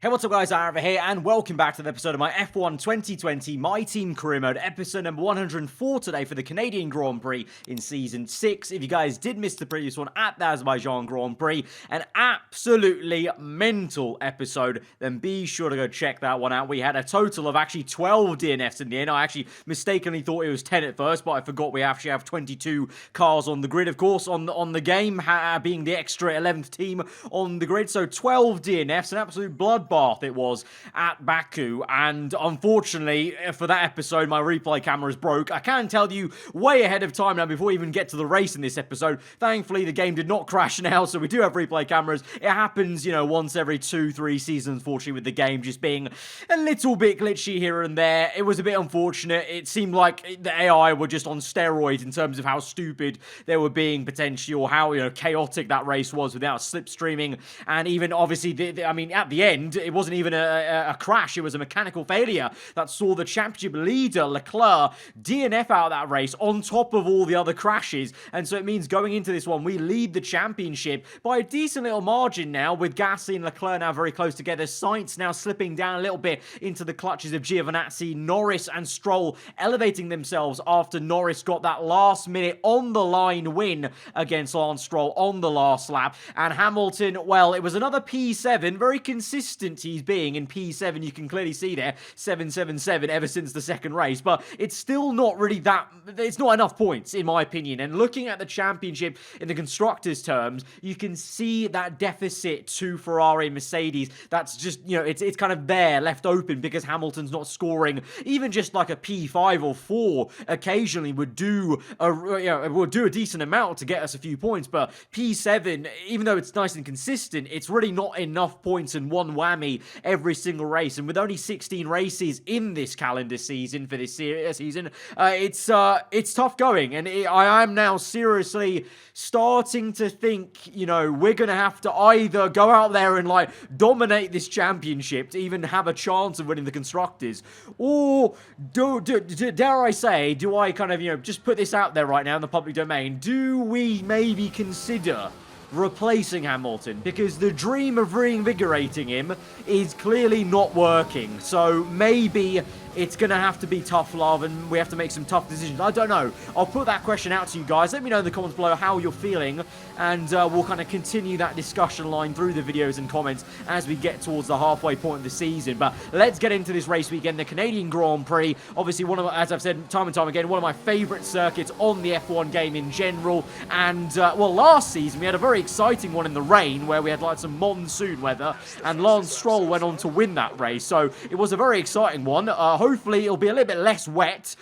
Hey, what's up guys, aarava here, and welcome back to the episode of my F1 2020 My Team Career Mode, episode number 104 today for the Canadian Grand Prix in Season 6. If you guys did miss the previous one at the Azerbaijan Grand Prix, an absolutely mental episode, then be sure to go check that one out. We had a total of actually 12 DNFs in the end. I actually mistakenly thought it was 10 at first, but I forgot we actually have 22 cars on the grid, of course, on the game, being the extra 11th team on the grid. So 12 DNFs, an absolute bloodbath it was at Baku, and unfortunately for that episode my replay cameras broke. I can tell you way ahead of time now before we even get to the race in this episode. Thankfully the game did not crash now, so we do have replay cameras. It happens, you know, once every 2-3 seasons, unfortunately, with the game just being a little bit glitchy here and there. It was a bit unfortunate. It seemed like the AI were just on steroids in terms of how stupid they were being potentially, or how, you know, chaotic that race was without slipstreaming. And even obviously I mean, at the end it wasn't even a crash, it was a mechanical failure that saw the championship leader, Leclerc, DNF out of that race on top of all the other crashes. And so it means going into this one, we lead the championship by a decent little margin now, with Gasly and Leclerc now very close together. Sainz now slipping down a little bit into the clutches of Giovinazzi. Norris and Stroll elevating themselves after Norris got that last minute on the line win against Lance Stroll on the last lap. And Hamilton, well, it was another P7, very consistent he's being in P7, you can clearly see there, 777 ever since the second race, but it's still not really that, it's not enough points in my opinion. And looking at the championship in the constructors terms, you can see that deficit to Ferrari and Mercedes. That's just, you know, it's kind of there left open because Hamilton's not scoring. Even just like a P5 or 4 occasionally would do a decent amount to get us a few points, but P7, even though it's nice and consistent, it's really not enough points in one whammy every single race. And with only 16 races in this calendar season for this season, it's tough going. And I am now seriously starting to think, you know, we're gonna have to either go out there and like dominate this championship to even have a chance of winning the constructors, or dare I say, do I kind of, you know, just put this out there right now in the public domain, do we maybe consider replacing Hamilton? Because the dream of reinvigorating him is clearly not working. So maybe it's going to have to be tough love and we have to make some tough decisions. I don't know. I'll put that question out to you guys. Let me know in the comments below how you're feeling, and we'll kind of continue that discussion line through the videos and comments as we get towards the halfway point of the season. But let's get into this race weekend, the Canadian Grand Prix. Obviously, one of, as I've said time and time again, one of my favourite circuits on the F1 game in general. And, well, last season we had a very exciting one in the rain where we had like some monsoon weather, and Lance Stroll went on to win that race. So it was a very exciting one. Hopefully it'll be a little bit less wet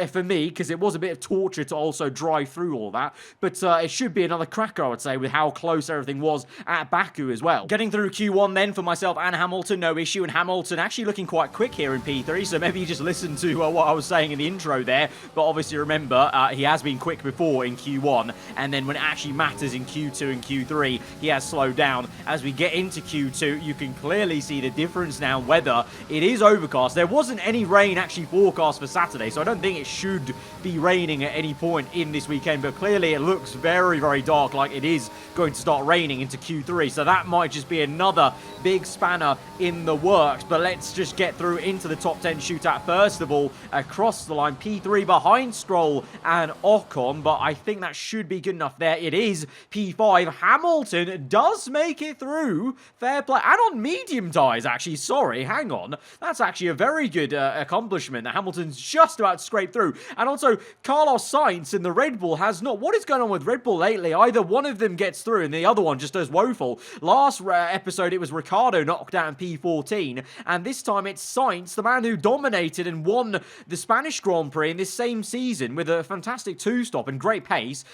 for me, because it was a bit of torture to also drive through all that. But it should be another cracker, I would say, with how close everything was at Baku as well. Getting through Q1 then for myself and Hamilton, no issue. And Hamilton actually looking quite quick here in P3, so maybe you just listen to what I was saying in the intro there. But obviously remember, he has been quick before in Q1, and then when it actually matters in Q2 and Q3, he has slowed down. As we get into Q2, you can clearly see the difference now. Weather, it is overcast. There wasn't any rain actually forecast for Saturday, so I don't think it should be raining at any point in this weekend, but clearly it looks very, very dark, like it is going to start raining into Q3, so that might just be another big spanner in the works. But let's just get through into the top 10 shootout first of all. Across the line, P3 behind Stroll and Ocon, but I think that should be good enough there. It is P5. Hamilton does make it through, fair play, and on medium tyres actually, sorry, hang on, that's actually a very good accomplishment that Hamilton's just about to scrape through. And also Carlos Sainz in the Red Bull has not, what is going on with Red Bull lately? Either one of them gets through and the other one just does woeful. Last episode it was Ricciardo knocked out in P14, and this time it's Sainz, the man who dominated and won the Spanish Grand Prix in this same season with a fantastic two-stop and great pace.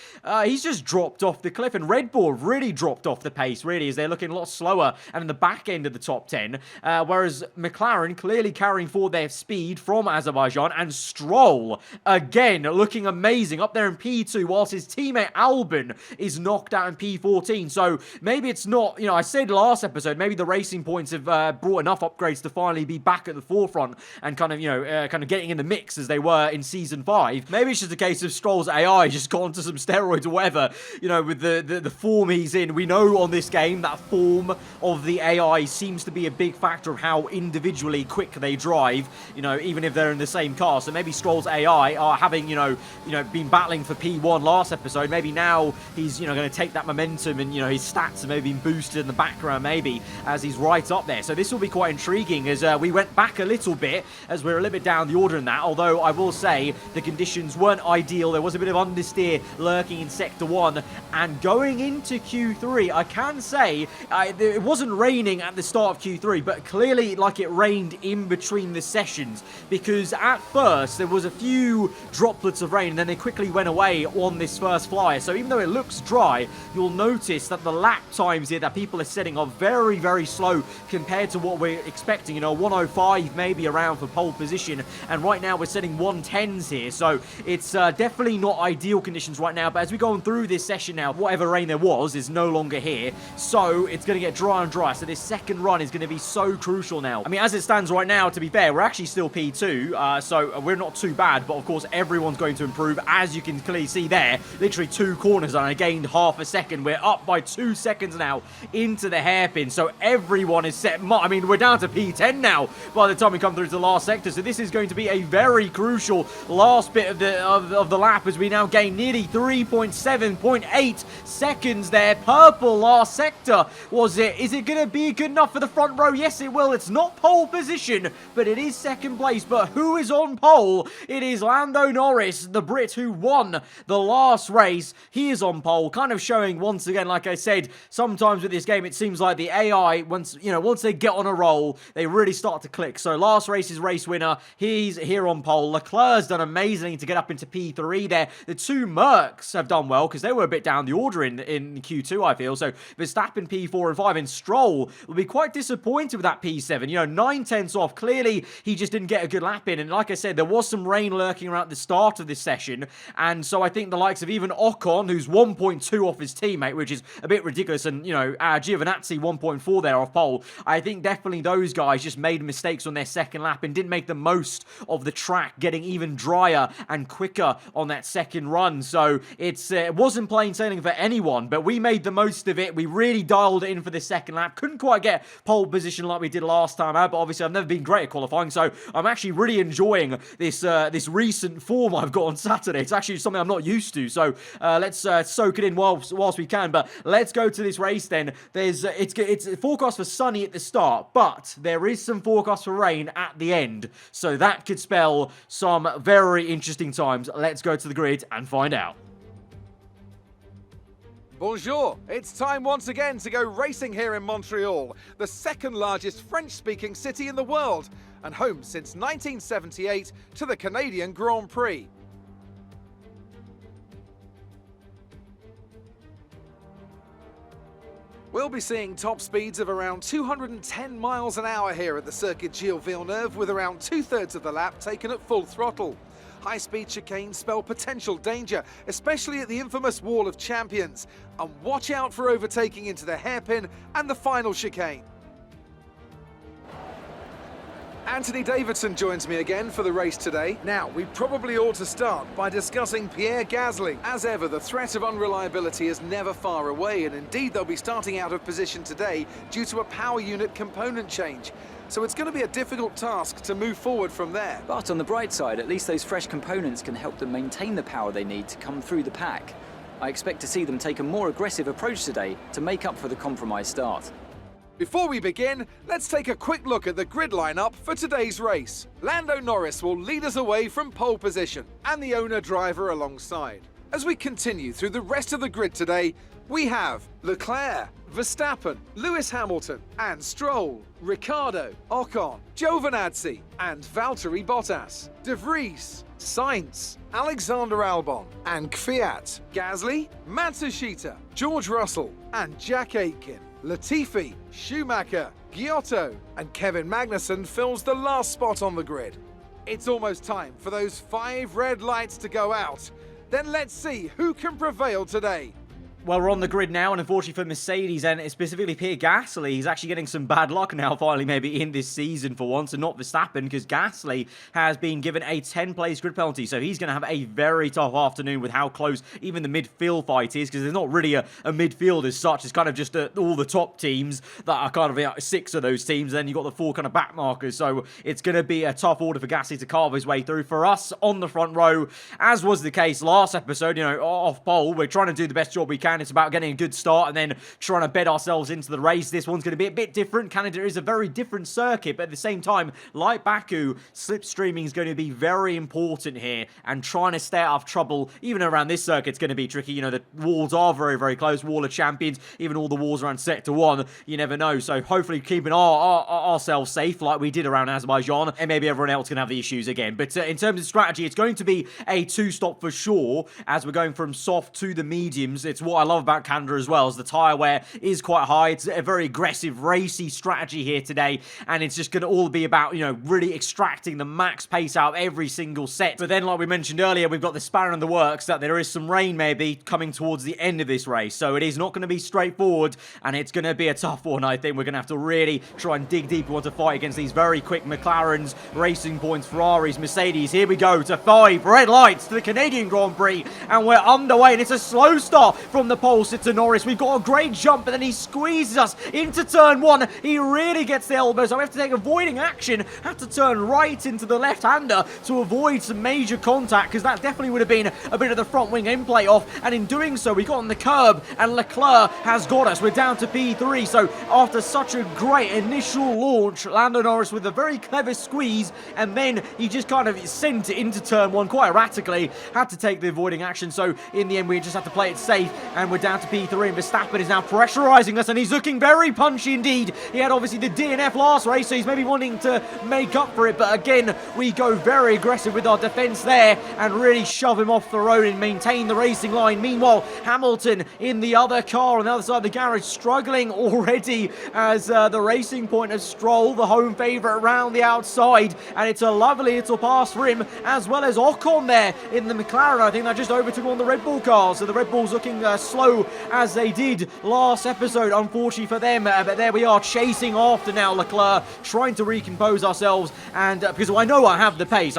He's just dropped off the cliff, and Red Bull really dropped off the pace, really, as they're looking a lot slower and in the back end of the top 10, whereas McLaren clearly carrying forward their speed speed from Azerbaijan, and Stroll, again, looking amazing up there in P2, whilst his teammate Albon is knocked out in P14. So maybe it's not, I said last episode, maybe the Racing Points have brought enough upgrades to finally be back at the forefront and kind of getting in the mix as they were in Season 5. Maybe it's just a case of Stroll's AI just gone to some steroids or whatever, with the form he's in. We know on this game that form of the AI seems to be a big factor of how individually quick they drive, even if they're in the same car. So maybe Stroll's AI are having, been battling for P1 last episode. Maybe now he's, going to take that momentum and, his stats have maybe been boosted in the background maybe as he's right up there. So this will be quite intriguing as we went back a little bit as we're a little bit down the order in that. Although I will say the conditions weren't ideal. There was a bit of understeer lurking in Sector 1. And going into Q3, I can say it wasn't raining at the start of Q3, but clearly like it rained in between the sessions, because at first there was a few droplets of rain and then they quickly went away on this first flyer. So even though it looks dry, you'll notice that the lap times here that people are setting are very, very slow compared to what we're expecting. 105 maybe around for pole position, and right now we're setting 110s here. So it's definitely not ideal conditions right now, but as we go on through this session now, whatever rain there was is no longer here, so it's going to get drier and drier. So this second run is going to be so crucial now. I mean, as it stands right now, to be fair, we're actually still P2, so we're not too bad, but of course everyone's going to improve. As you can clearly see there, literally 2 corners and I gained half a second. We're up by 2 seconds now into the hairpin, so everyone is set. I mean, we're down to P10 now by the time we come through to the last sector, so this is going to be a very crucial last bit of the lap as we now gain nearly 3.7.8 seconds there. Purple last sector, was it? Is it going to be good enough for the front row? Yes, it will. It's not pole position, but it is second place. But who is on pole? It is Lando Norris, the Brit who won the last race. He is on pole, kind of showing once again, like I said, sometimes with this game, it seems like the AI, once they get on a roll, they really start to click. So last race's race winner, he's here on pole. Leclerc's done amazing to get up into P3 there. The 2 Mercs have done well because they were a bit down the order in Q2, I feel. So Verstappen P4 and 5, and Stroll will be quite disappointed with that P7. 9/10 off. Clearly, he just didn't get a good lap in. And like I said, there was some rain lurking around the start of this session. And so I think the likes of even Ocon, who's 1.2 off his teammate, which is a bit ridiculous, and, Giovinazzi 1.4 there off pole. I think definitely those guys just made mistakes on their second lap and didn't make the most of the track getting even drier and quicker on that second run. So it wasn't plain sailing for anyone, but we made the most of it. We really dialed it in for the second lap. Couldn't quite get pole position like we did last time out, but obviously I've never been great at qualifying, so I'm actually really enjoying this recent form I've got on Saturday. It's actually something I'm not used to, so let's soak it in whilst we can. But let's go to this race then. It's forecast for sunny at the start, but there is some forecast for rain at the end, so that could spell some very interesting times. Let's go to the grid and find out. Bonjour! It's time once again to go racing here in Montreal, the second largest French-speaking city in the world, and home since 1978 to the Canadian Grand Prix. We'll be seeing top speeds of around 210 miles an hour here at the Circuit Gilles Villeneuve, with around 2/3 of the lap taken at full throttle. High-speed chicanes spell potential danger, especially at the infamous Wall of Champions. And watch out for overtaking into the hairpin and the final chicane. Anthony Davidson joins me again for the race today. Now, we probably ought to start by discussing Pierre Gasly. As ever, the threat of unreliability is never far away, and indeed they'll be starting out of position today due to a power unit component change. So it's going to be a difficult task to move forward from there. But on the bright side, at least those fresh components can help them maintain the power they need to come through the pack. I expect to see them take a more aggressive approach today to make up for the compromised start. Before we begin, let's take a quick look at the grid lineup for today's race. Lando Norris will lead us away from pole position, and the owner-driver alongside. As we continue through the rest of the grid today, we have Leclerc, Verstappen, Lewis Hamilton, and Stroll, Ricciardo, Ocon, Giovinazzi, and Valtteri Bottas, De Vries, Sainz, Alexander Albon, and Kvyat, Gasly, Matsushita, George Russell, and Jack Aitken. Latifi, Schumacher, Giotto, and Kevin Magnussen fills the last spot on the grid. It's almost time for those 5 red lights to go out. Then let's see who can prevail today. Well, we're on the grid now, and unfortunately for Mercedes, and specifically Pierre Gasly, he's actually getting some bad luck now, finally, maybe in this season for once, and not Verstappen, because Gasly has been given a 10-place grid penalty, so he's going to have a very tough afternoon with how close even the midfield fight is, because there's not really a midfield as such. It's kind of just all the top teams that are kind of 6 of those teams, and then you've got the 4 kind of back markers, so it's going to be a tough order for Gasly to carve his way through. For us on the front row, as was the case last episode, you know, off pole, we're trying to do the best job we can. It's about getting a good start and then trying to bed ourselves into the race. This one's going to be a bit different. Canada is a very different circuit, but at the same time, like Baku, slipstreaming is going to be very important here, and trying to stay out of trouble, even around this circuit, it's going to be tricky. You know, the walls are very, very close. Wall of Champions, even all the walls around Sector 1, you never know. So hopefully keeping ourselves safe like we did around Azerbaijan, and maybe everyone else can have the issues again. But in terms of strategy, it's going to be a 2-stop for sure, as we're going from soft to the mediums. It's what I love about Canada as well, as the tyre wear is quite high. It's a very aggressive, racy strategy here today, and it's just going to all be about, you know, really extracting the max pace out of every single set. But then, like we mentioned earlier, we've got the spanner in the works that there is some rain maybe coming towards the end of this race, so it is not going to be straightforward, and it's going to be a tough one. I think we're going to have to really try and dig deep. We want to fight against these very quick McLarens, Racing Points, Ferraris, Mercedes. Here we go to 5 red lights to the Canadian Grand Prix, and we're underway, and it's a slow start from the pole to Norris. We've got a great jump, but then he squeezes us into turn 1. He really gets the elbow, so we have to take avoiding action. Have to turn right into the left-hander to avoid some major contact, because that definitely would have been a bit of the front wing in play off, and in doing so, we got on the curb, and Leclerc has got us. We're down to P3, so after such a great initial launch, Lando Norris with a very clever squeeze, and then he just kind of sent it into turn 1 quite erratically. Had to take the avoiding action, so in the end, we just have to play it safe, and we're down to P3, and Verstappen is now pressurizing us, and he's looking very punchy indeed. He had obviously the DNF last race, so he's maybe wanting to make up for it, but again, we go very aggressive with our defense there and really shove him off the road and maintain the racing line. Meanwhile, Hamilton in the other car on the other side of the garage, struggling already as the Racing Point of Stroll, the home favourite, around the outside, and it's a lovely little pass for him, as well as Ocon there in the McLaren. I think that just overtook one of the Red Bull cars, so the Red Bull's looking slow as they did last episode, unfortunately for them, but there we are, chasing after now Leclerc, trying to recompose ourselves, and because I know I have the pace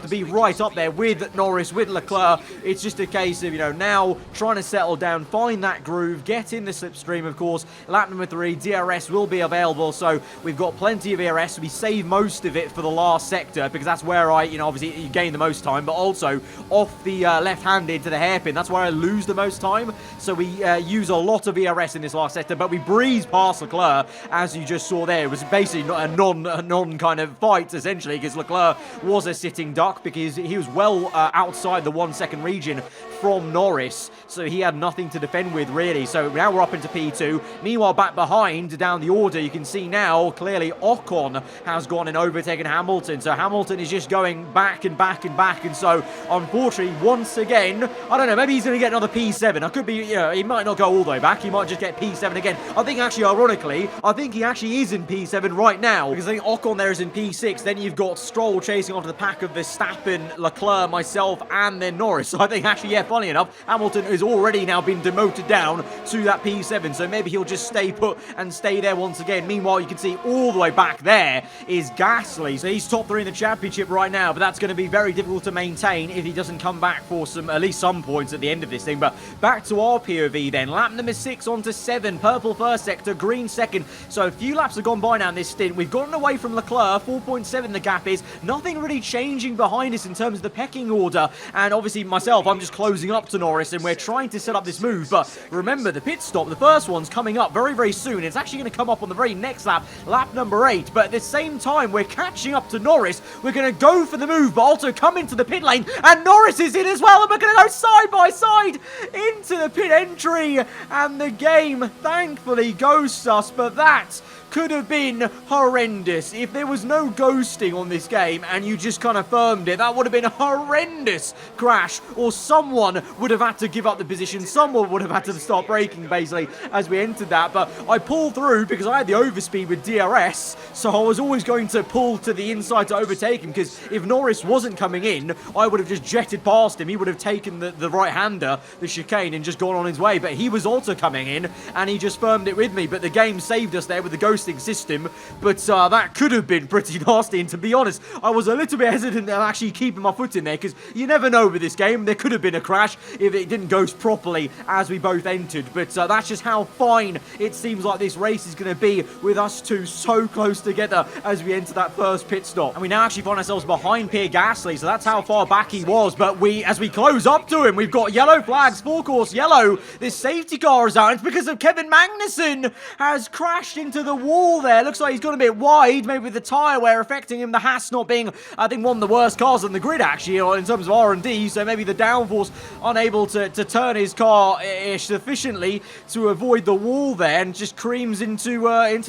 to be right up there with Norris, with Leclerc. It's just a case of, you know, now trying to settle down, find that groove, get in the slipstream. Of course, lap number 3, DRS will be available, so we've got plenty of ERS. We save most of it for the last sector, because that's where I, you know, obviously you gain the most time, but also off the left-handed to the hairpin, that's where I lose the most time, so we use a lot of ERS in this last sector, but we breeze past Leclerc, as you just saw there. It was basically not a non kind of fight, essentially, because Leclerc was a sitting duck, because he was well outside the 1-second region from Norris, so he had nothing to defend with, really. So now we're up into P2. Meanwhile, back behind, down the order, you can see now, clearly Ocon has gone and overtaken Hamilton, so Hamilton is just going back and back and back, and so, unfortunately, once again, I don't know, maybe he's going to get another P7. I could be, you know, he might not go all the way back, he might just get P7 again. I think, actually, ironically, I think he actually is in P7 right now, because I think Ocon there is in P6, then you've got Stroll chasing after the pack of Verstappen, Leclerc, myself, and then Norris. So I think, actually, yeah, funny enough, Hamilton has already now been demoted down to that P7, so maybe he'll just stay put and stay there once again. Meanwhile, you can see all the way back there is Gasly, so he's top 3 in the championship right now, but that's going to be very difficult to maintain if he doesn't come back for some, at least some points at the end of this thing. But back to our POV then, lap number 6 onto 7, purple first sector, green second, so a few laps have gone by now in this stint. We've gotten away from Leclerc, 4.7 the gap is, nothing really changing behind us in terms of the pecking order, and obviously myself, I'm just closing up to Norris, and we're trying to set up this move, but remember, the pit stop, the first one's coming up very, very soon. It's actually going to come up on the very next lap, lap number 8, but at the same time, we're catching up to Norris. We're going to go for the move, but also come into the pit lane, and Norris is in as well, and we're going to go side by side into the pit entry, and the game thankfully ghosts us, but that could have been horrendous. If there was no ghosting on this game and you just kind of firmed it, that would have been a horrendous crash, or someone would have had to give up the position, someone would have had to start braking basically as we entered that. But I pulled through because I had the overspeed with DRS, so I was always going to pull to the inside to overtake him, because if Norris wasn't coming in, I would have just jetted past him. He would have taken the right-hander, the chicane, and just gone on his way. But he was also coming in, and he just firmed it with me. But the game saved us there with the ghosting system. But that could have been pretty nasty, and to be honest, I was a little bit hesitant of actually keeping my foot in there, because you never know with this game. There could have been a crash if it didn't ghost properly as we both entered. But that's just how fine it seems like this race is going to be, with us two so close together as we enter that first pit stop. And we now actually find ourselves behind Pierre Gasly, so that's how far back he was. But as we close up to him, we've got yellow flags, full course yellow. This safety car is out. It's because of Kevin Magnussen has crashed into the wall there. Looks like he's gone a bit wide, maybe with the tyre wear affecting him. The Haas not being, I think, one of the worst cars on the grid actually in terms of R&D, so maybe the downforce unable to turn his car sufficiently to avoid the wall there, and just creams into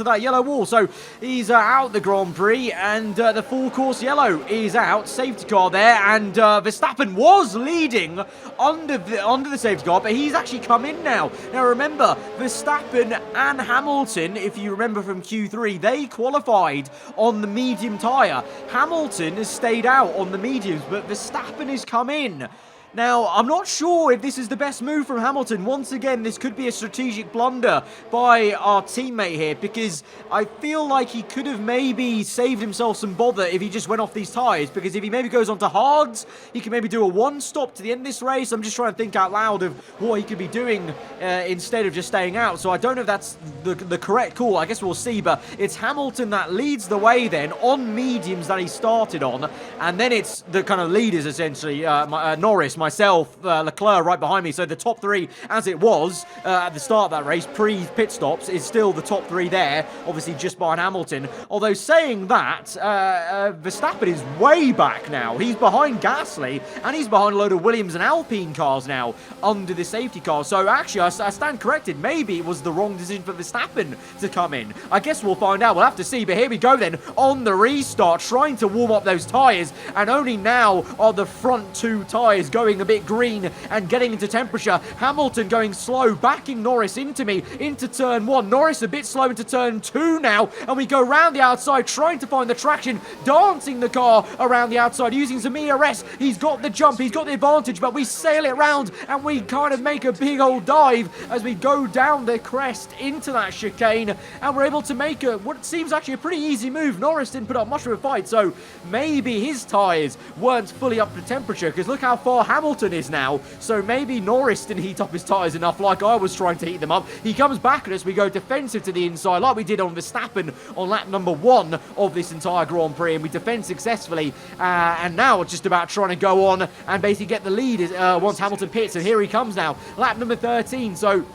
that yellow wall. So he's out the Grand Prix, and the full course yellow is out. Safety car there, and Verstappen was leading under the safety car, but he's actually come in now. Now remember, Verstappen and Hamilton, if you remember from Q3, they qualified on the medium tyre. Hamilton has stayed out on the mediums, but Verstappen has come in. Now, I'm not sure if this is the best move from Hamilton. Once again, this could be a strategic blunder by our teammate here, because I feel like he could have maybe saved himself some bother if he just went off these tyres, because if he maybe goes on to hards, he can maybe do a one-stop to the end of this race. I'm just trying to think out loud of what he could be doing instead of just staying out. So I don't know if that's the correct call. I guess we'll see, but it's Hamilton that leads the way then on mediums that he started on, and then it's the kind of leaders essentially, Norris, myself, Leclerc right behind me. So the top three, as it was at the start of that race, pre-pit stops, is still the top three there, obviously just behind Hamilton. Although saying that, Verstappen is way back now. He's behind Gasly, and he's behind a load of Williams and Alpine cars now under the safety car. So actually, I stand corrected. Maybe it was the wrong decision for Verstappen to come in. I guess we'll find out. We'll have to see. But here we go then, on the restart, trying to warm up those tyres, and only now are the front two tyres going a bit green and getting into temperature. Hamilton going slow, backing Norris into me, into turn one. Norris a bit slow into turn two now, and we go around the outside, trying to find the traction, dancing the car around the outside, using some ERS. He's got the jump, he's got the advantage, but we sail it round, and we kind of make a big old dive as we go down the crest into that chicane, and we're able to make what seems actually a pretty easy move. Norris didn't put up much of a fight, so maybe his tyres weren't fully up to temperature, because look how far Hamilton is now. So maybe Norris didn't heat up his tyres enough like I was trying to heat them up. He comes back at us. We go defensive to the inside like we did on Verstappen on lap number 1 of this entire Grand Prix, and we defend successfully. And now it's just about trying to go on and basically get the lead once Hamilton pits. And here he comes now, lap number 13. So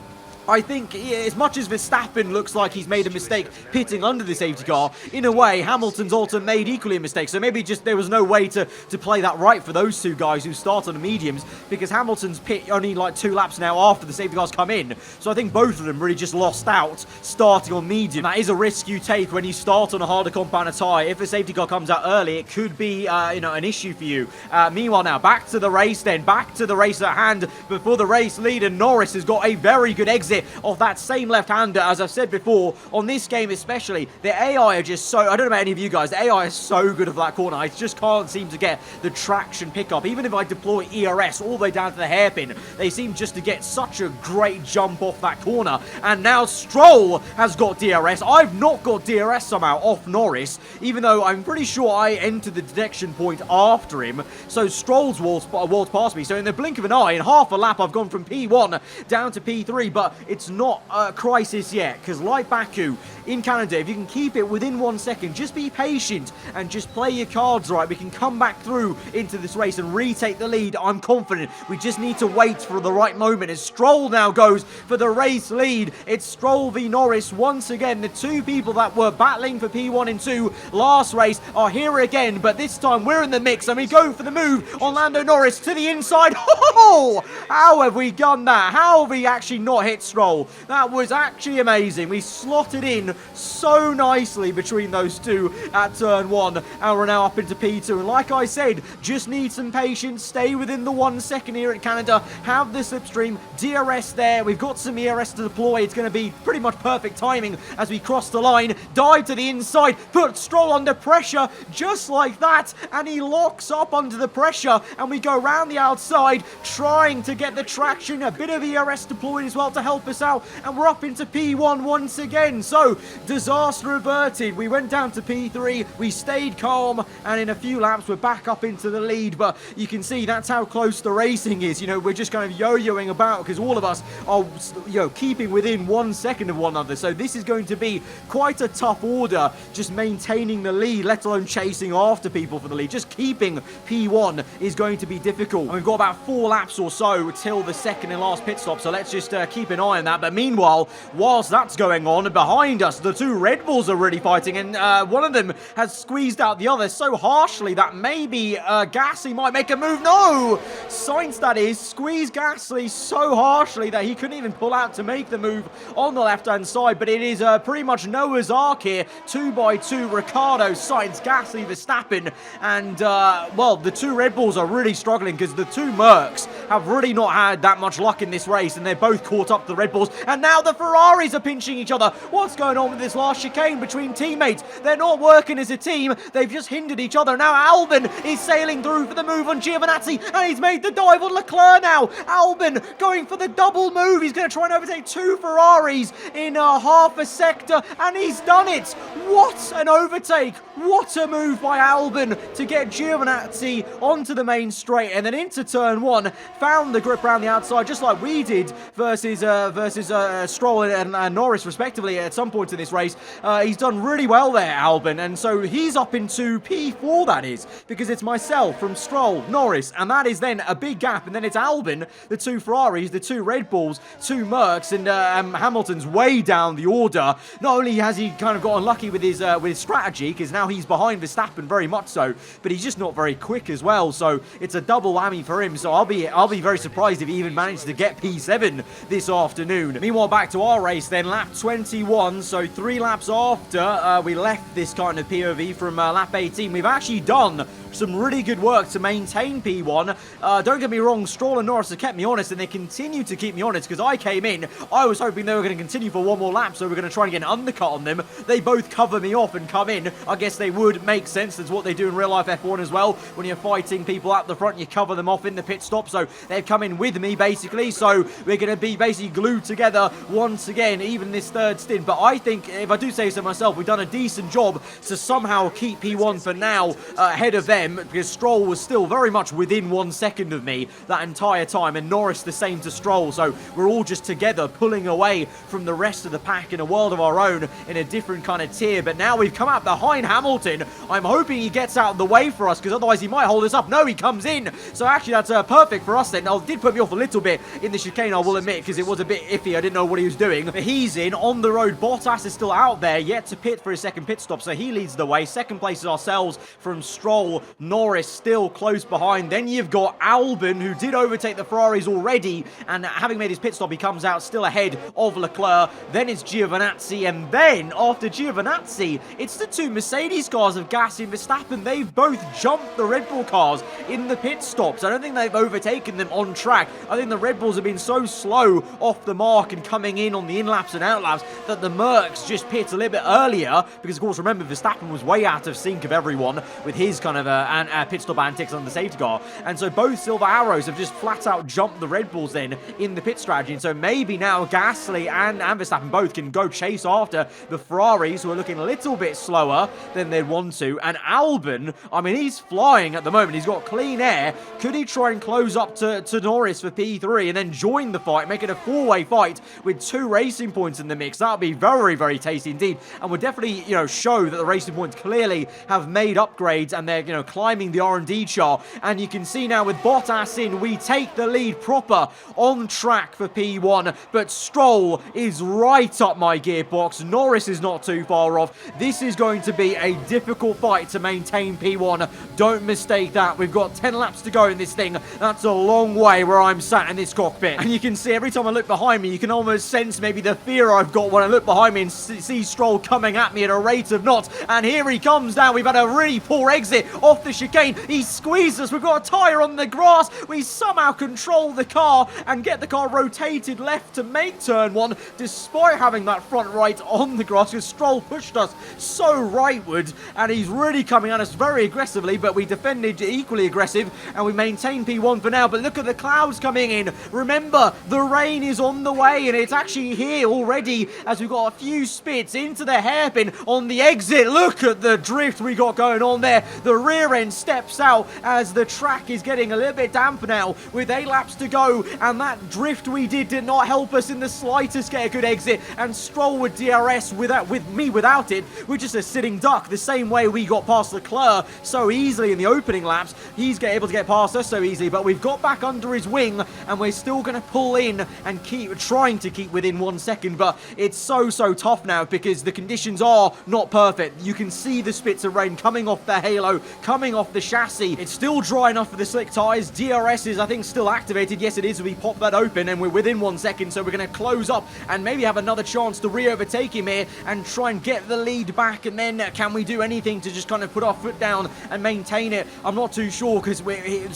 I think as much as Verstappen looks like he's made a mistake pitting under the safety car, in a way, Hamilton's also made equally a mistake. So maybe just there was no way to play that right for those two guys who start on the mediums, because Hamilton's pit only like 2 laps now after the safety cars come in. So I think both of them really just lost out starting on medium. That is a risk you take when you start on a harder compounder tyre. If a safety car comes out early, it could be an issue for you. Meanwhile now, back to the race then, back to the race at hand. Before the race leader, Norris has got a very good exit of that same left-hander. As I've said before, on this game especially, the AI are just so, I don't know about any of you guys, the AI is so good of that corner. I just can't seem to get the traction pickup. Even if I deploy ERS all the way down to the hairpin, they seem just to get such a great jump off that corner. And now Stroll has got DRS. I've not got DRS somehow off Norris, even though I'm pretty sure I entered the detection point after him. So Stroll's waltzed past me. So in the blink of an eye, in half a lap, I've gone from P1 down to P3, but it's not a crisis yet, because like Baku in Canada, if you can keep it within 1 second, just be patient and just play your cards right, we can come back through into this race and retake the lead. I'm confident. We just need to wait for the right moment as Stroll now goes for the race lead. It's Stroll v Norris once again. The two people that were battling for P1 and 2 last race are here again, but this time we're in the mix and we go for the move on Lando Norris to the inside. Oh, how have we done that? How have we actually not hit Stroll. That was actually amazing. We slotted in so nicely between those two at turn 1, and we're now up into P2. And like I said, just need some patience, stay within the 1 second here at Canada, have the slipstream, DRS there, we've got some ERS to deploy. It's going to be pretty much perfect timing as we cross the line, dive to the inside, put Stroll under pressure, just like that, and he locks up under the pressure, and we go around the outside, trying to get the traction, a bit of ERS deployed as well to help us out, and we're up into P1 once again. So, disaster averted. We went down to P3, we stayed calm, and in a few laps we're back up into the lead, but you can see that's how close the racing is. You know, we're just kind of yo-yoing about because all of us are, you know, keeping within 1 second of one another. So this is going to be quite a tough order, just maintaining the lead, let alone chasing after people for the lead. Just keeping P1 is going to be difficult. And we've got about 4 laps or so till the second and last pit stop, so let's just keep an eye on that. But meanwhile, whilst that's going on, behind us, the 2 Red Bulls are really fighting, and one of them has squeezed out the other so harshly that maybe Gasly might make a move. No! Sainz, that is, squeezed Gasly so harshly that he couldn't even pull out to make the move on the left-hand side. But it is pretty much Noah's Ark here. 2 by 2, Ricciardo, Sainz, Gasly, Verstappen. And, well, the 2 Red Bulls are really struggling because the 2 Mercs have really not had that much luck in this race, and they're both caught up to the Red Bulls. And now the Ferraris are pinching each other. What's going on with this last chicane between teammates? They're not working as a team. They've just hindered each other. Now Albon is sailing through for the move on Giovinazzi, and he's made the dive on Leclerc now. Albon going for the double move. He's going to try and overtake 2 Ferraris in half a sector, and he's done it. What an overtake. What a move by Albon to get Giovinazzi onto the main straight and then into turn 1. Found the grip around the outside just like we did versus Stroll and Norris respectively at some point in this race. He's done really well there, Albon, and so he's up into P4, that is, because it's myself from Stroll, Norris, and that is then a big gap, and then it's Albon, the 2 Ferraris, the 2 Red Bulls, 2 Mercs, and Hamilton's way down the order. Not only has he kind of got unlucky with his strategy, because now he's behind Verstappen very much so, but he's just not very quick as well, so it's a double whammy for him. So I'll be very surprised if he even manages to get P7 this afternoon. Meanwhile, back to our race then, lap 21, so 3 laps after we left this kind of POV from lap 18, we've actually done some really good work to maintain P1. Don't get me wrong, Stroll and Norris have kept me honest, and they continue to keep me honest, because I came in, I was hoping they were going to continue for one more lap, so we're going to try and get an undercut on them. They both cover me off and come in. I guess they would make sense. That's what they do in real life F1 as well. When you're fighting people at the front, you cover them off in the pit stop, so they've come in with me, basically, so we're going to be basically glued together once again, even this third stint. But I think, if I do say so myself, we've done a decent job to somehow keep P1 for now ahead of them, because Stroll was still very much within 1 second of me that entire time, and Norris the same to Stroll, so we're all just together pulling away from the rest of the pack in a world of our own, in a different kind of tier. But now we've come out behind Hamilton. I'm hoping he gets out of the way for us, because otherwise he might hold us up. No, he comes in, so actually that's perfect for us then. It did put me off a little bit in the chicane, I will admit, because it was a bit iffy. I didn't know what he was doing, but he's in on the road. Bottas is still out there, yet to pit for his second pit stop, so he leads the way. Second place is ourselves from Stroll. Norris still close behind. Then you've got Albon, who did overtake the Ferraris already, and having made his pit stop, he comes out still ahead of Leclerc. Then it's Giovinazzi, and then after Giovinazzi, it's the 2 Mercedes cars of Gasly and Verstappen. They've both jumped the Red Bull cars in the pit stops. I don't think they've overtaken them on track. I think the Red Bulls have been so slow off the mark and coming in on the in-laps and out-laps that the Mercs just pit a little bit earlier, because of course, remember, Verstappen was way out of sync of everyone with his kind of pit stop antics on the safety car, and so both Silver Arrows have just flat out jumped the Red Bulls then in the pit strategy, and so maybe now Gasly and Verstappen both can go chase after the Ferraris, who are looking a little bit slower than they'd want to. And Albon, I mean, he's flying at the moment. He's got clean air. Could he try and close up to Norris for P3 and then join the fight, make it a 4-way fight with 2 racing points in the mix? That would be very, very tasty indeed, and would definitely, you know, show that the racing points clearly have made upgrades, and they're, you know, climbing the R&D chart. And you can see now with Bottas in, we take the lead proper on track for P1, but Stroll is right up my gearbox. Norris is not too far off. This is going to be a difficult fight to maintain P1. Don't mistake that. We've got 10 laps to go in this thing. That's a long way where I'm sat in this cockpit, and you can see every time I look behind behind me. You can almost sense maybe the fear I've got when I look behind me and see Stroll coming at me at a rate of knots. And here he comes down. We've had a really poor exit off the chicane. He squeezed us. We've got a tyre on the grass. We somehow control the car and get the car rotated left to make turn 1, despite having that front right on the grass, because Stroll pushed us so rightward, and he's really coming at us very aggressively, but we defended equally aggressive, and we maintain P1 for now. But look at the clouds coming in. Remember, the rain is on the way, and it's actually here already, as we've got a few spits into the hairpin on the exit. Look at the drift we got going on there. The rear end steps out as the track is getting a little bit damp now, with 8 laps to go, and that drift we did not help us in the slightest get a good exit, and Stroll with DRS without it. We're just a sitting duck, the same way we got past Leclerc so easily in the opening laps. He's able to get past us so easily, but we've got back under his wing, and we're still going to pull in and trying to keep within 1 second, but it's so tough now because the conditions are not perfect. You can see the spits of rain coming off the halo, coming off the chassis. It's still dry enough for the slick tyres. DRS is, I think, still activated. Yes, it is. We pop that open, and we're within 1 second, so we're going to close up and maybe have another chance to re-overtake him here and try and get the lead back. And then can we do anything to just kind of put our foot down and maintain it? I'm not too sure because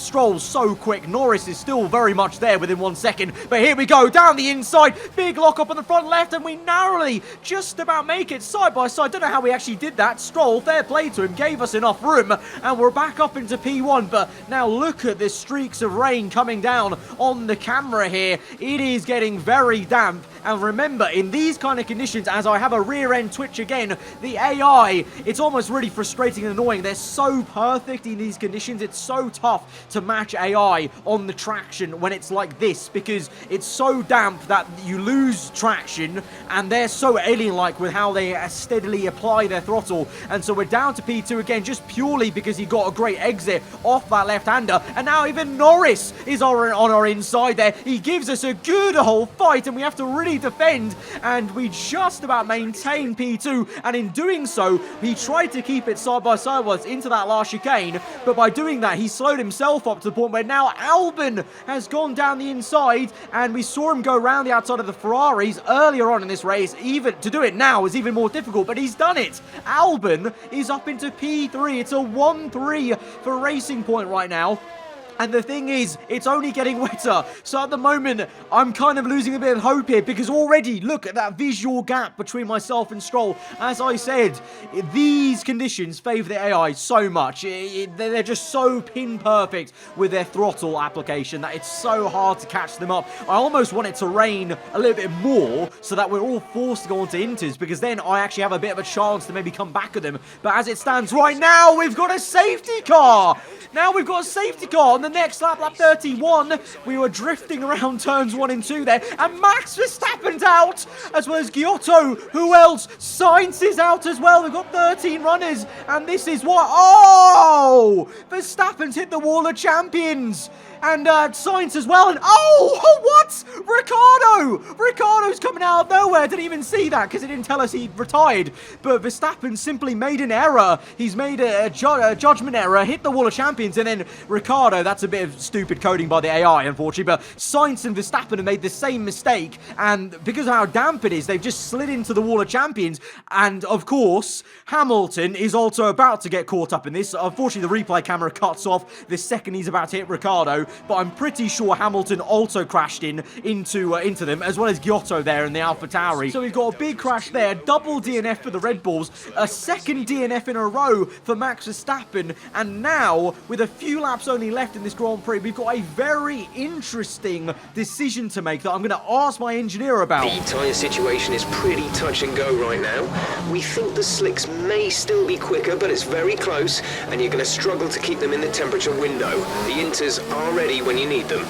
Stroll's so quick. Norris is still very much there within 1 second, but here we go down the inside, big lock up on the front left, and we narrowly just about make it side by side. Don't know how we actually did that. Stroll, fair play to him, gave us enough room, and we're back up into P1. But now look at the streaks of rain coming down on the camera here. It is getting very damp, and remember, in these kind of conditions, as I have a rear end twitch again, the AI, it's almost really frustrating and annoying. They're so perfect in these conditions. It's so tough to match AI on the traction when it's like this, because it's so damp that you lose traction, and they're so alien-like with how they steadily apply their throttle. And so we're down to P2 again, just purely because he got a great exit off that left-hander. And now even Norris is on our inside there. He gives us a good old fight, and we have to really defend, and we just about maintain P2. And in doing so, he tried to keep it side by side into that last chicane, but by doing that, he slowed himself up to the point where now Albon has gone down the inside, and we saw him go around the outside of the Ferraris earlier on in this race. Even to do it now is even more difficult, but he's done it. Albon is up into P3. It's a 1-3 for Racing Point right now. And the thing is, it's only getting wetter. So at the moment, I'm kind of losing a bit of hope here, because already, look at that visual gap between myself and Stroll. As I said, these conditions favour the AI so much. They're just so pin perfect with their throttle application that it's so hard to catch them up. I almost want it to rain a little bit more so that we're all forced to go onto inters, because then I actually have a bit of a chance to maybe come back at them. But as it stands right now, we've got a safety car. Now we've got a safety car on the next lap, lap 31. We were drifting around turns 1 and 2 there, and Max Verstappen's out, as well as Giotto. Who else? Sainz is out as well. We've got 13 runners, and this is what... Oh! Verstappen's hit the wall of champions. And Sainz as well, and oh, what? Ricardo's coming out of nowhere. I didn't even see that because it didn't tell us he retired. But Verstappen simply made an error. He's made a judgment error, hit the wall of champions, and then Ricardo, that's a bit of stupid coding by the AI, unfortunately, but Sainz and Verstappen have made the same mistake, and because of how damp it is, they've just slid into the wall of champions. And of course, Hamilton is also about to get caught up in this. Unfortunately, the replay camera cuts off the second he's about to hit Ricardo, but I'm pretty sure Hamilton also crashed into them, as well as Giotto there in the AlphaTauri. So we've got a big crash there, double DNF for the Red Bulls, a second DNF in a row for Max Verstappen, and now, with a few laps only left in this Grand Prix, we've got a very interesting decision to make that I'm going to ask my engineer about. The tyre situation is pretty touch and go right now. We think the slicks may still be quicker, but it's very close, and you're going to struggle to keep them in the temperature window. The inters are ready when you need them.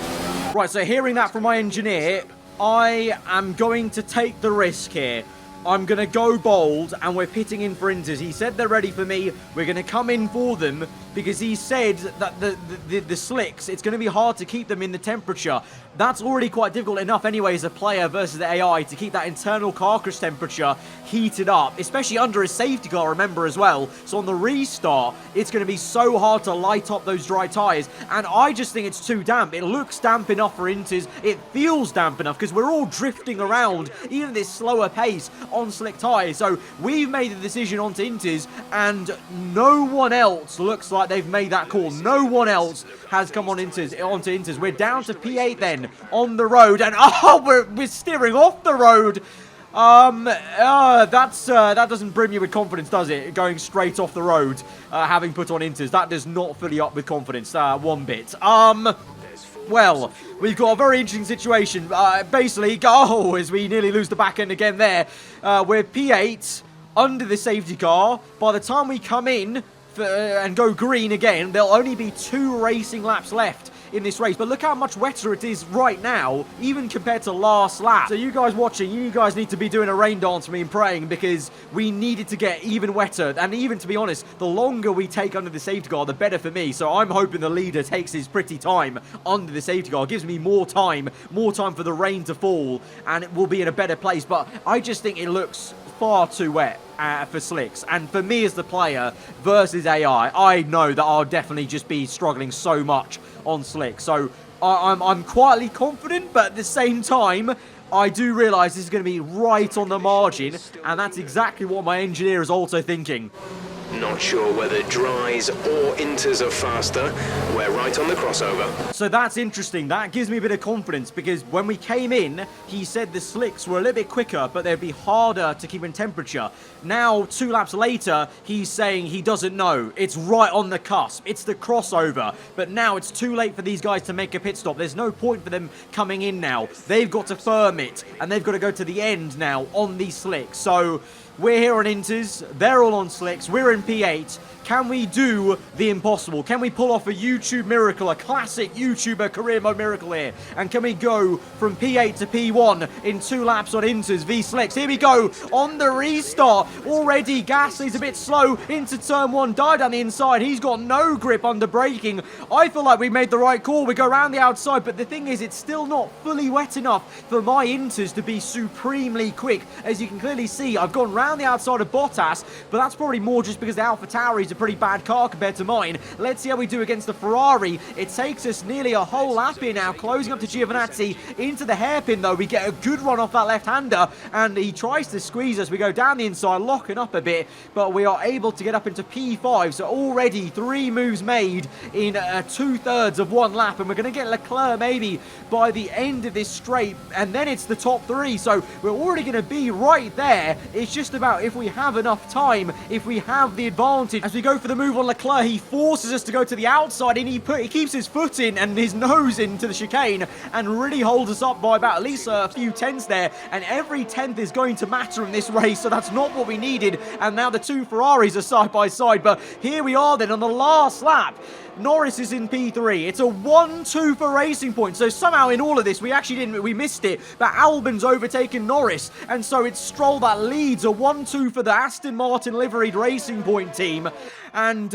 Right, so hearing that from my engineer, I am going to take the risk here. I'm going to go bold, and we're pitting in for inters. He said they're ready for me. We're going to come in for them, because he said that the slicks, it's going to be hard to keep them in the temperature. That's already quite difficult enough anyway as a player versus the AI to keep that internal car crash temperature heated up, especially under a safety car, remember, as well. So on the restart, it's going to be so hard to light up those dry tyres, and I just think it's too damp. It looks damp enough for Inters. It feels damp enough because we're all drifting around, even at this slower pace on slick tyres. So we've made the decision onto Inters, and no one else looks like they've made that call. No one else has come on onto Inters. We're down to P8 then on the road, and we're steering off the road. That doesn't brim you with confidence, does it? Going straight off the road, having put on Inters, that does not fill you up with confidence, one bit. Well, we've got a very interesting situation. Basically, as we nearly lose the back end again there. We're P8 under the safety car. By the time we come in and go green again, there'll only be 2 racing laps left in this race. But look how much wetter it is right now, even compared to last lap. So you guys watching, you guys need to be doing a rain dance for me and praying, because we needed to get even wetter. And even, to be honest, the longer we take under the safety car, the better for me. So I'm hoping the leader takes his pretty time under the safety car. It gives me more time for the rain to fall, and it will be in a better place. But I just think it looks far too wet for slicks, and for me as the player versus AI, I know that I'll definitely just be struggling so much on slicks. So I'm quietly confident, but at the same time, I do realise this is going to be right on the margin, and that's exactly what my engineer is also thinking. Not sure whether dries or Inters are faster. We're right on the crossover. So that's interesting. That gives me a bit of confidence, because when we came in, he said the slicks were a little bit quicker, but they'd be harder to keep in temperature. Now, 2 laps later, he's saying he doesn't know. It's right on the cusp. It's the crossover. But now it's too late for these guys to make a pit stop. There's no point for them coming in now. They've got to firm it, and they've got to go to the end now on these slicks. So we're here on Inters, they're all on slicks, we're in P8. Can we do the impossible? Can we pull off a YouTube miracle, a classic YouTuber career mode miracle here? And can we go from P8 to P1 in 2 laps on Inters v Slicks? Here we go on the restart. Already Gasly's a bit slow into turn 1, died on the inside. He's got no grip under braking. I feel like we made the right call. We go around the outside, but the thing is, it's still not fully wet enough for my Inters to be supremely quick. As you can clearly see, I've gone round the outside of Bottas, but that's probably more just because the AlphaTauri is a pretty bad car compared to mine. Let's see how we do against the Ferrari. It takes us nearly a whole lap here now, closing up to Giovinazzi into the hairpin though. We get a good run off that left-hander, and he tries to squeeze us. We go down the inside, locking up a bit, but we are able to get up into P5. So already 3 moves made in 2/3 of 1 lap, and we're going to get Leclerc maybe by the end of this straight, and then it's the top 3. So we're already going to be right there. It's just about if we have enough time, if we have the advantage. As we go for the move on Leclerc, he forces us to go to the outside, and he keeps his foot in and his nose into the chicane and really holds us up by about at least a few tenths there, and every tenth is going to matter in this race, so that's not what we needed. And now the 2 Ferraris are side by side, but here we are then on the last lap. Norris is in P3. It's a 1-2 for Racing Point. So somehow in all of this, we missed it, but Albon's overtaken Norris. And so it's Stroll that leads, a 1-2 for the Aston Martin liveried Racing Point team. And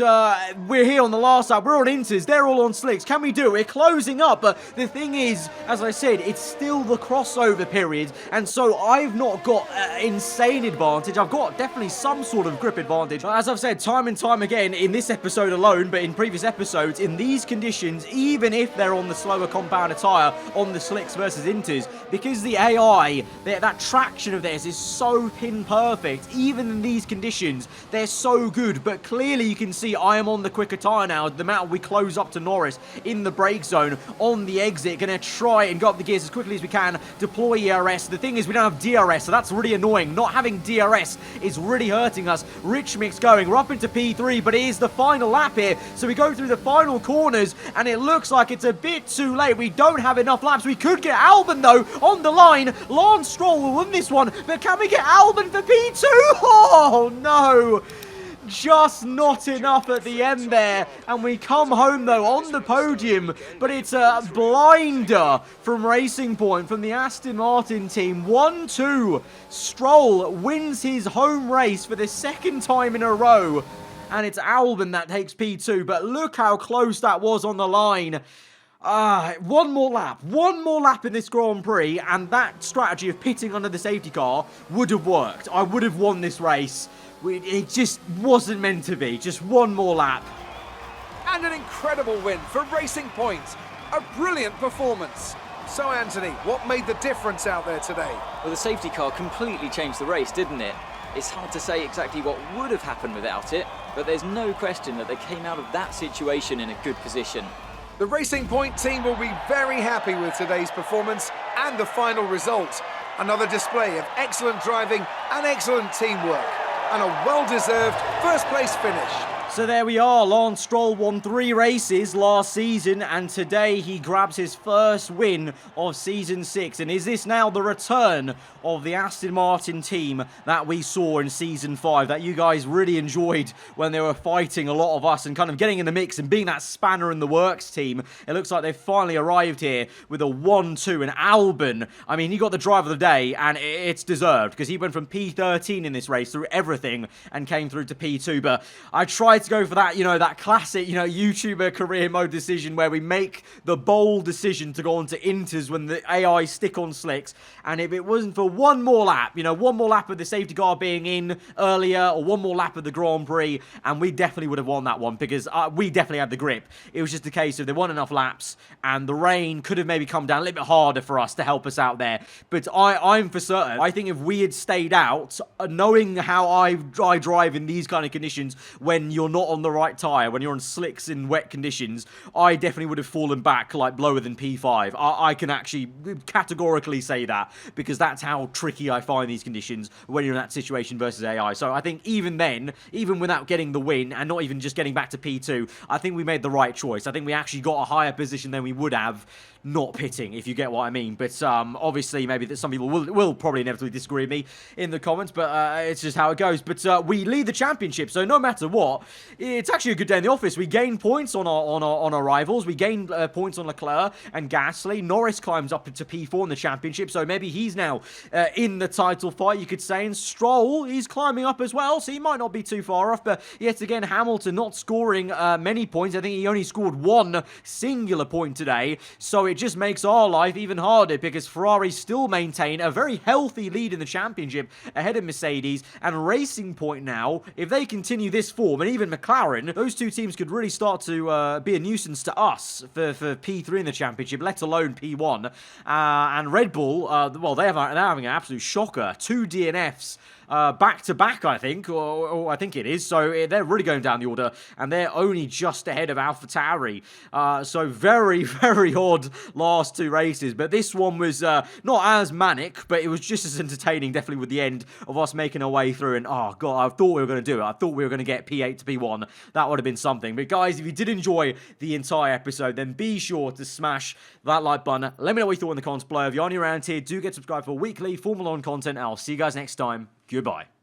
we're here on the last lap. We're on Inters. They're all on slicks. Can we do it? We're closing up. But the thing is, as I said, it's still the crossover period. And so I've not got insane advantage. I've got definitely some sort of grip advantage. As I've said time and time again in this episode alone, but in previous episodes, in these conditions, even if they're on the slower compound tyre on the slicks versus Inters, because the AI, that traction of theirs is so pin perfect, even in these conditions, they're so good. But clearly you can see I am on the quicker tyre now. The amount we close up to Norris in the brake zone on the exit. Going to try and go up the gears as quickly as we can, deploy ERS. The thing is, we don't have DRS, so that's really annoying. Not having DRS is really hurting us. Rich mix going. We're up into P3, but it is the final lap here. So we go through the final corners, and it looks like it's a bit too late. We don't have enough laps. We could get Albon, though, on the line. Lance Stroll will win this one, but can we get Albon for P2? Oh, no. Just not enough at the end there, and we come home though on the podium, but it's a blinder from Racing Point, from the Aston Martin team. 1-2. Stroll wins his home race for the 2nd time in a row, and it's Albon that takes P2, but look how close that was on the line. One more lap in this Grand Prix, and that strategy of pitting under the safety car would have worked. I would have won this race. It just wasn't meant to be. Just one more lap. And an incredible win for Racing Point. A brilliant performance. So Anthony, what made the difference out there today? Well, the safety car completely changed the race, didn't it? It's hard to say exactly what would have happened without it, but there's no question that they came out of that situation in a good position. The Racing Point team will be very happy with today's performance and the final result. Another display of excellent driving and excellent teamwork, and a well-deserved first-place finish. So there we are, Lance Stroll won 3 races last season, and today he grabs his first win of Season 6. And is this now the return of the Aston Martin team that we saw in Season 5, that you guys really enjoyed when they were fighting a lot of us and kind of getting in the mix and being that spanner in the works team? It looks like they've finally arrived here with a 1-2, and Albon, I mean, he got the drive of the day, and it's deserved, because he went from P13 in this race through everything and came through to P2. But I tried to go for that, that classic, YouTuber career mode decision where we make the bold decision to go on to inters when the AI stick on slicks. And if it wasn't for one more lap, one more lap of the safety car being in earlier, or one more lap of the Grand Prix, and we definitely would have won that one, because we definitely had the grip. It was just a case of there weren't enough laps, and the rain could have maybe come down a little bit harder for us to help us out there. But I'm for certain, I think if we had stayed out, knowing how I drive in these kind of conditions, when you're not on the right tyre, when you're on slicks in wet conditions, I definitely would have fallen back like lower than P5. I can actually categorically say that, because that's how tricky I find these conditions when you're in that situation versus AI. So I think even then, even without getting the win and not even just getting back to P2, I think we made the right choice. I think we actually got a higher position than we would have not pitting, if you get what I mean. But obviously, maybe that some people will probably inevitably disagree with me in the comments, but it's just how it goes. But we lead the championship, so no matter what, it's actually a good day in the office. We gain points on our rivals. We gain points on Leclerc and Gasly. Norris climbs up to P4 in the championship, so maybe he's now in the title fight, you could say. And Stroll, he's climbing up as well, so he might not be too far off. But yet again, Hamilton not scoring many points. I think he only scored one singular point today, so it just makes our life even harder, because Ferrari still maintain a very healthy lead in the championship ahead of Mercedes and Racing Point now. If they continue this form, and even McLaren, those two teams could really start to be a nuisance to us for P3 in the championship, let alone P1. And Red Bull, well, they're having an absolute shocker. 2 DNFs. Back-to-back, I think, or I think it is. So they're really going down the order, and they're only just ahead of AlphaTauri. So very, very odd last 2 races. But this one was not as manic, but it was just as entertaining, definitely, with the end of us making our way through. And, oh, God, I thought we were going to do it. I thought we were going to get P8 to P1. That would have been something. But, guys, if you did enjoy the entire episode, then be sure to smash that like button. Let me know what you thought in the comments below. If you're new around here, do get subscribed for weekly Formula 1 content, and I'll see you guys next time. Goodbye.